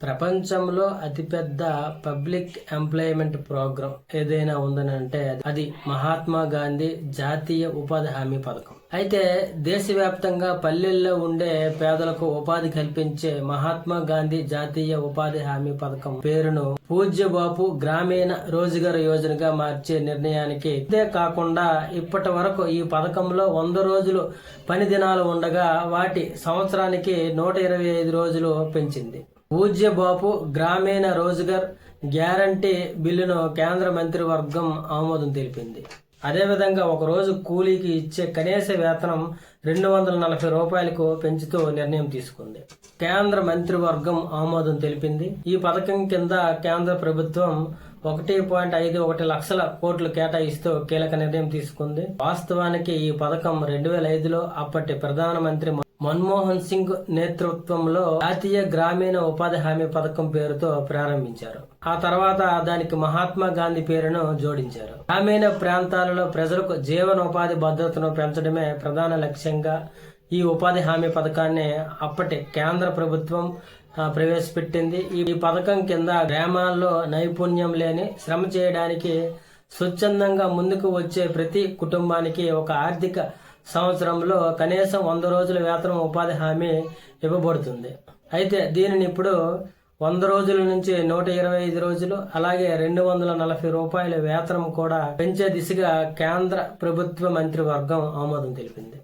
ప్రపంచంలో అతిపెద్ద public employment programme ఏదైనా ఉందనంటే అది మహాత్మా గాంధీ జాతీయ ఉపాధి హామీ పథకం. అయితే దేశవ్యాప్తంగా పల్లెల్లో ఉండే పేదలకు ఉపాధి కల్పించే మహాత్మా గాంధీ జాతీయ ఉపాధి హామీ పథకం పేరును పూజ్యబాపు గ్రామీణ రోజ్గార్ యోజనగా మార్చే నిర్ణయానికి ఇదే కాకుండా ఇప్పటి వరకు ఈ పథకంలో 100 రోజులు పని దినాలు ఉండగా వాటి సంవత్సరానికి 125 రోజులు పెంచింది. పూజ్యబాపు గ్రామీణ రోజ్గార్ గ్యారంటీ బిల్లును కేంద్ర మంత్రివర్గం ఆమోదం తెలిపింది. అదేవిధంగా ఒక రోజు కూలీకి ఇచ్చే కనీస వేతనం 240 రూపాయలకు పెంచుతూ నిర్ణయం తీసుకుంది. కేంద్ర మంత్రివర్గం ఆమోదం తెలిపింది. ఈ పథకం కింద కేంద్ర ప్రభుత్వం 1.51 లక్షల కోట్లు కేటాయిస్తూ కీలక నిర్ణయం తీసుకుంది. వాస్తవానికి ఈ పథకం 2005లో అప్పటి ప్రధానమంత్రి మన్మోహన్ సింగ్ నేతృత్వంలో జాతీయ గ్రామీణ ఉపాధి హామీ పథకం పేరుతో ప్రారంభించారు. ఆ తర్వాత దానికి మహాత్మా గాంధీ పేరును జోడించారు. గ్రామీణ ప్రాంతాలలో ప్రజలకు జీవనోపాధి భద్రతను పెంచడమే ప్రధాన లక్ష్యంగా ఈ ఉపాధి హామీ పథకాన్ని అప్పటి కేంద్ర ప్రభుత్వం ప్రవేశపెట్టింది. ఈ పథకం కింద గ్రామాల్లో నైపుణ్యం లేని శ్రమ చేయడానికి స్వచ్ఛందంగా ముందుకు వచ్చే ప్రతి కుటుంబానికి ఒక ఆర్థిక సంవత్సరంలో కనీసం 100 రోజుల వేతనం ఉపాధి హామీ ఇవ్వబడుతుంది. అయితే దీనిని ఇప్పుడు 100 రోజుల నుంచి 125 రోజులు అలాగే 240 రూపాయల వేతనం కూడా పెంచే దిశగా కేంద్ర ప్రభుత్వ మంత్రివర్గం ఆమోదం తెలిపింది.